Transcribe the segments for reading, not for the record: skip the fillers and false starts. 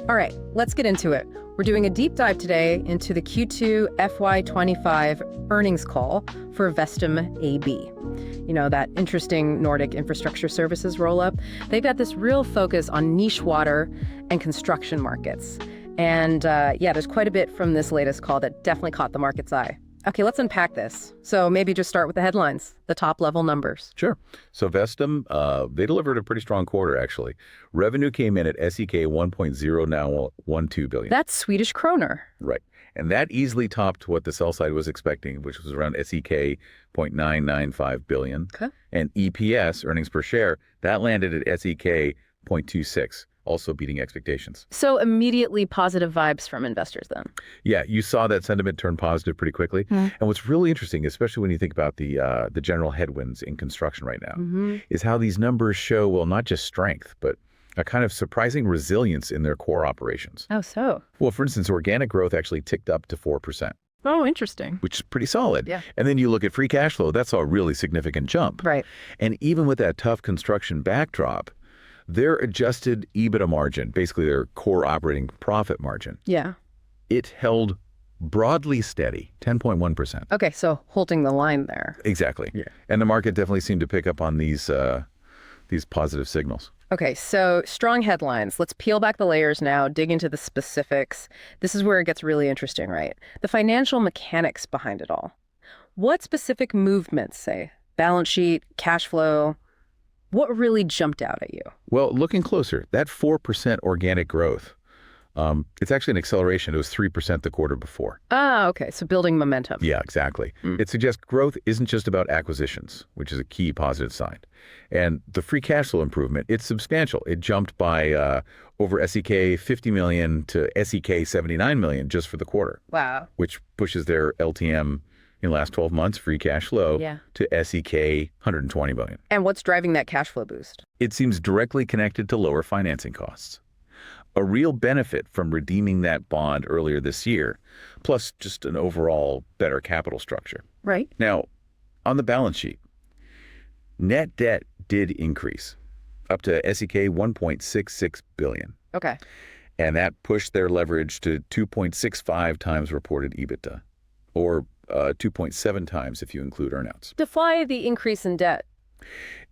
All right, let's get into it. We're doing a deep dive today into the Q2 FY25 earnings call for Vestum AB. You know, that interesting Nordic infrastructure services roll-up. They've got this real focus on niche water and construction markets. And there's quite a bit from this latest call that definitely caught the market's eye. Okay, let's unpack this. So maybe just start with the headlines, the top level numbers. Sure. So Vestum, they delivered a pretty strong quarter, actually. Revenue came in at SEK 1.0912 billion. That's Swedish kroner. Right. And that easily topped what the sell side was expecting, which was around SEK 0.995 billion. Okay. And EPS, earnings per share, that landed at SEK 0.26, also beating expectations. So immediately positive vibes from investors then. Yeah, you saw that sentiment turn positive pretty quickly. And what's really interesting, especially when you think about the general headwinds in construction right now, is how these numbers show, well, not just strength, but a kind of surprising resilience in their core operations. Oh, so? Well, for instance, organic growth actually ticked up to 4%. Oh, interesting. Which is pretty solid. Yeah. And then you look at free cash flow, that's a really significant jump. Right. And even with that tough construction backdrop, their adjusted EBITDA margin, basically their core operating profit margin, it held broadly steady, 10.1%. Okay, so holding the line there. Exactly. Yeah. And the market definitely seemed to pick up on these positive signals. Okay, so strong headlines. Let's peel back the layers now, dig into the specifics. This is where it gets really interesting, right? The financial mechanics behind it all. What specific movements, say, balance sheet, cash flow, what really jumped out at you? Well, looking closer, that 4% organic growth, it's actually an acceleration. It was 3% the quarter before. Ah, okay, so building momentum. Yeah, exactly. It suggests growth isn't just about acquisitions, which is a key positive sign. And the free cash flow improvement, it's substantial. It jumped by over SEK 50 million to SEK 79 million just for the quarter. Wow. Which pushes their LTM in the last 12 months free cash flow to SEK 120 million. And what's driving that cash flow boost? It seems directly connected to lower financing costs. A real benefit from redeeming that bond earlier this year, plus just an overall better capital structure. Right. Now, on the balance sheet, net debt did increase up to SEK 1.66 billion. Okay. And that pushed their leverage to 2.65 times reported EBITDA, or 2.7 times if you include earnouts. Defy the increase in debt.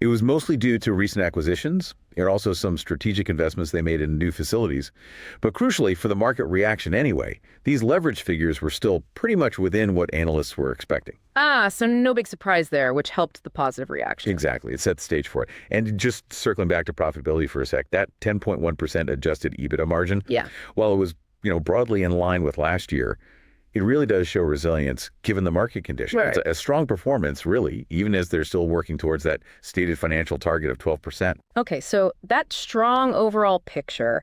It was mostly due to recent acquisitions and also some strategic investments they made in new facilities. But crucially, for the market reaction anyway, these leverage figures were still pretty much within what analysts were expecting. Ah, so no big surprise there, which helped the positive reaction. Exactly. It set the stage for it. And just circling back to profitability for a sec, that 10.1% adjusted EBITDA margin, while it was, broadly in line with last year, it really does show resilience given the market conditions. Right. It's a strong performance, really, even as they're still working towards that stated financial target of 12%. Okay, so that strong overall picture,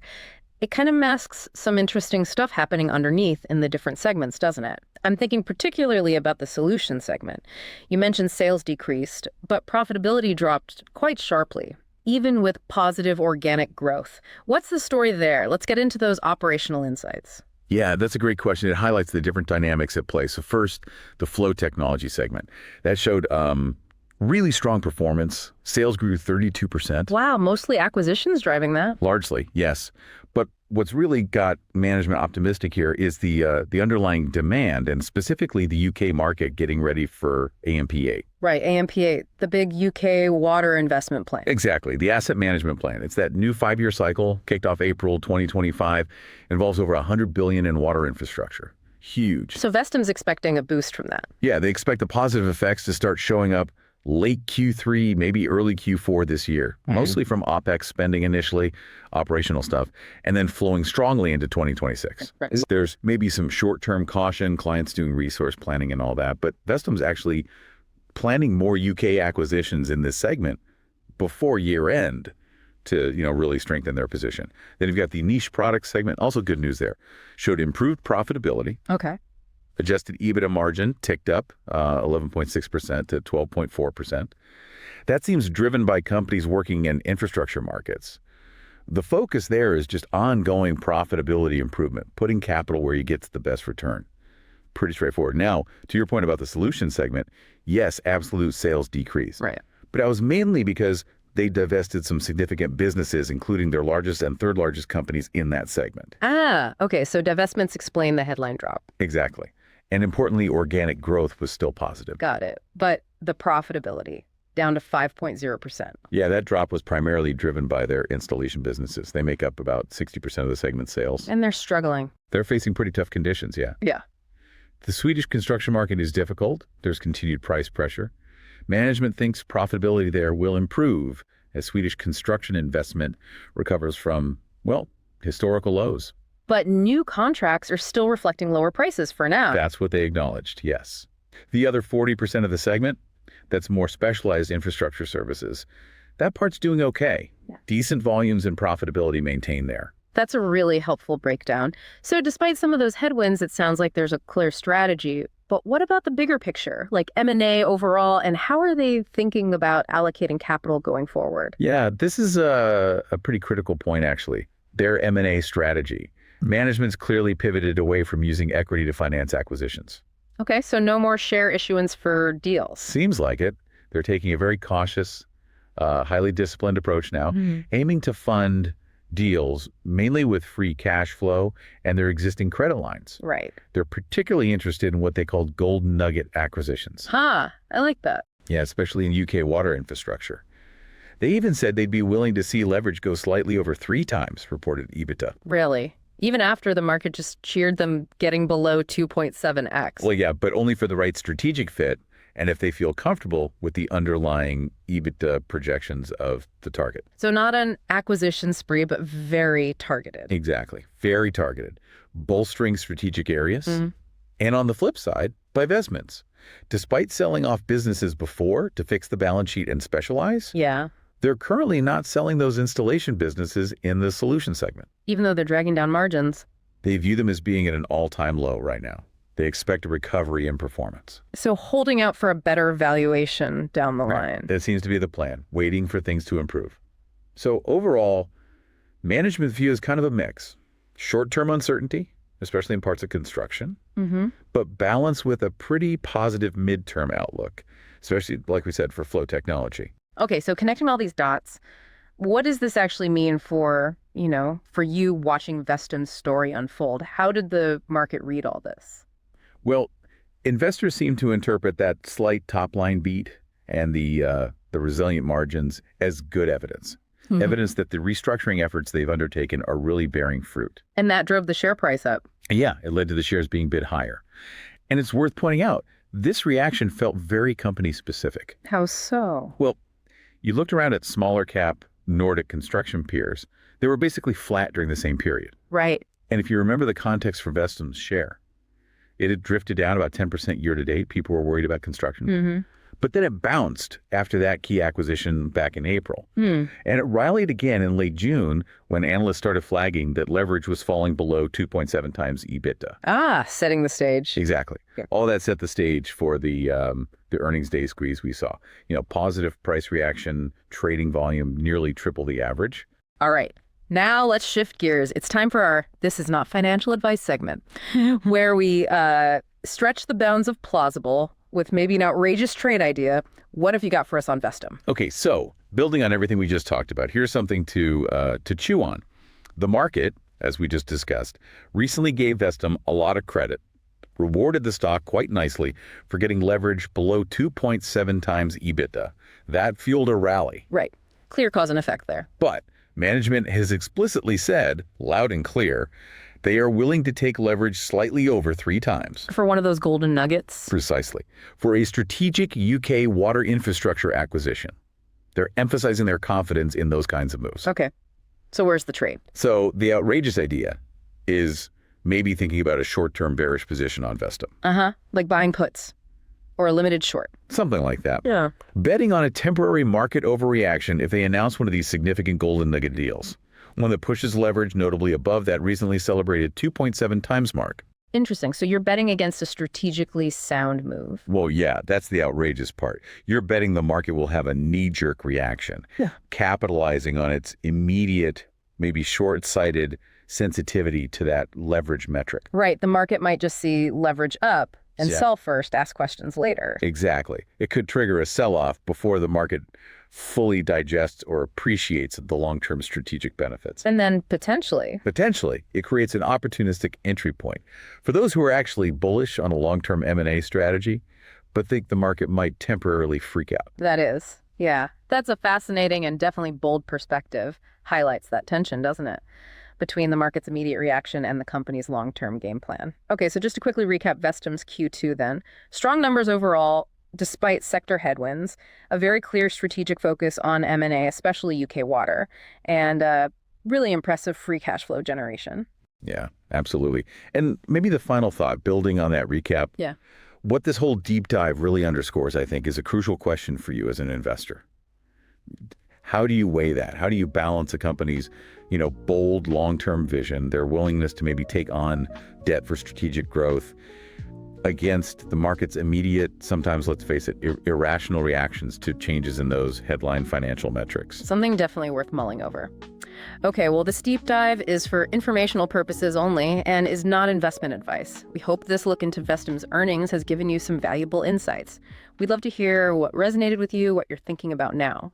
it kind of masks some interesting stuff happening underneath in the different segments, doesn't it? I'm thinking particularly about the solution segment. You mentioned sales decreased, but profitability dropped quite sharply, even with positive organic growth. What's the story there? Let's get into those operational insights. Yeah, that's a great question. It highlights the different dynamics at play. So first, the flow technology segment. That showed really strong performance. Sales grew 32%. Wow, mostly acquisitions driving that. Largely, yes. But what's really got management optimistic here is the underlying demand, and specifically the UK market getting ready for AMP8. Right, AMP8, the big UK water investment plan. Exactly, the asset management plan. It's that new 5-year cycle, kicked off April 2025, involves over 100 billion in water infrastructure. Huge. So Vestum's expecting a boost from that. Yeah, they expect the positive effects to start showing up late Q3, maybe early Q4 this year, mostly from OPEX spending initially, operational stuff, and then flowing strongly into 2026. Right. There's maybe some short-term caution, clients doing resource planning and all that, but Vestum's actually planning more UK acquisitions in this segment before year end to, really strengthen their position. Then you've got the niche product segment, also good news there, showed improved profitability. Okay. Adjusted EBITDA margin ticked up 11.6% to 12.4%. That seems driven by companies working in infrastructure markets. The focus there is just ongoing profitability improvement, putting capital where you get the best return. Pretty straightforward. Now, to your point about the solution segment, yes, absolute sales decreased. Right. But that was mainly because they divested some significant businesses, including their largest and third largest companies in that segment. Ah, okay. So divestments explain the headline drop. Exactly. And importantly, organic growth was still positive. Got it. But the profitability down to 5.0%. Yeah, that drop was primarily driven by their installation businesses. They make up about 60% of the segment's sales. And they're struggling. They're facing pretty tough conditions, yeah. Yeah. The Swedish construction market is difficult. There's continued price pressure. Management thinks profitability there will improve as Swedish construction investment recovers from, well, historical lows. But new contracts are still reflecting lower prices for now. That's what they acknowledged, yes. The other 40% of the segment, that's more specialized infrastructure services. That part's doing okay. Yeah. Decent volumes and profitability maintained there. That's a really helpful breakdown. So despite some of those headwinds, it sounds like there's a clear strategy. But what about the bigger picture, like M&A overall, and how are they thinking about allocating capital going forward? Yeah, this is a pretty critical point, actually. Their M&A strategy. Management's clearly pivoted away from using equity to finance acquisitions. Okay, so no more share issuance for deals. Seems like it. They're taking a very cautious, highly disciplined approach now, aiming to fund deals mainly with free cash flow and their existing credit lines. Right. They're particularly interested in what they call golden nugget acquisitions. I like that. Yeah, especially in UK water infrastructure. They even said they'd be willing to see leverage go slightly over 3 times reported EBITDA. Really? Even after the market just cheered them getting below 2.7x. Well, yeah, but only for the right strategic fit and if they feel comfortable with the underlying EBITDA projections of the target. So not an acquisition spree, but very targeted. Exactly. Very targeted. Bolstering strategic areas. And on the flip side, divestments. Despite selling off businesses before to fix the balance sheet and specialize, they're currently not selling those installation businesses in the solution segment. Even though they're dragging down margins. They view them as being at an all-time low right now. They expect a recovery in performance. So holding out for a better valuation down the line. That seems to be the plan, waiting for things to improve. So overall, management view is kind of a mix. Short-term uncertainty, especially in parts of construction, but balance with a pretty positive midterm outlook, especially, like we said, for flow technology. Okay, so connecting all these dots, what does this actually mean for, for you watching Vestum's story unfold? How did the market read all this? Well, investors seem to interpret that slight top-line beat and the resilient margins as good evidence. Evidence that the restructuring efforts they've undertaken are really bearing fruit. And that drove the share price up. Yeah, it led to the shares being bid higher. And it's worth pointing out, this reaction felt very company-specific. How so? Well, you looked around at smaller cap Nordic construction peers. They were basically flat during the same period. Right. And if you remember the context for Vestum's share, it had drifted down about 10% year to date. People were worried about construction. But then it bounced after that key acquisition back in April. And it rallied again in late June when analysts started flagging that leverage was falling below 2.7 times EBITDA. Setting the stage. Exactly. Yeah. All that set the stage for the earnings day squeeze we saw. Positive price reaction, trading volume nearly triple the average. All right. Now let's shift gears. It's time for our This Is Not Financial Advice segment, where we stretch the bounds of plausible with maybe an outrageous trade idea. What have you got for us on Vestum? Okay, so building on everything we just talked about, here's something to chew on. The market, as we just discussed, recently gave Vestum a lot of credit, rewarded the stock quite nicely for getting leverage below 2.7 times EBITDA. That fueled a rally. Right. Clear cause and effect there. But management has explicitly said, loud and clear, they are willing to take leverage slightly over 3 times. For one of those golden nuggets? Precisely. For a strategic UK water infrastructure acquisition. They're emphasizing their confidence in those kinds of moves. Okay. So where's the trade? So the outrageous idea is maybe thinking about a short-term bearish position on Vestum. Like buying puts or a limited short. Something like that. Yeah. Betting on a temporary market overreaction if they announce one of these significant golden nugget deals. One that pushes leverage notably above that recently celebrated 2.7 times mark. Interesting. So you're betting against a strategically sound move. Well, yeah, that's the outrageous part. You're betting the market will have a knee-jerk reaction, capitalizing on its immediate, maybe short-sighted sensitivity to that leverage metric. Right. The market might just see leverage up, And sell first, ask questions later. Exactly. It could trigger a sell-off before the market fully digests or appreciates the long-term strategic benefits. And then potentially, it creates an opportunistic entry point for those who are actually bullish on a long-term M&A strategy, but think the market might temporarily freak out. that is. Yeah, that's a fascinating and definitely bold perspective. Highlights that tension, doesn't it? Between the market's immediate reaction and the company's long-term game plan. Okay, so just to quickly recap Vestum's Q2 then. Strong numbers overall, despite sector headwinds, a very clear strategic focus on M&A, especially UK water, and really impressive free cash flow generation. Yeah, absolutely. And maybe the final thought, building on that recap. Yeah. What this whole deep dive really underscores, I think, is a crucial question for you as an investor. How do you weigh that? How do you balance a company's, bold long-term vision, their willingness to maybe take on debt for strategic growth against the market's immediate, sometimes, let's face it, irrational reactions to changes in those headline financial metrics? Something definitely worth mulling over. Okay, well, this deep dive is for informational purposes only and is not investment advice. We hope this look into Vestum's earnings has given you some valuable insights. We'd love to hear what resonated with you, what you're thinking about now.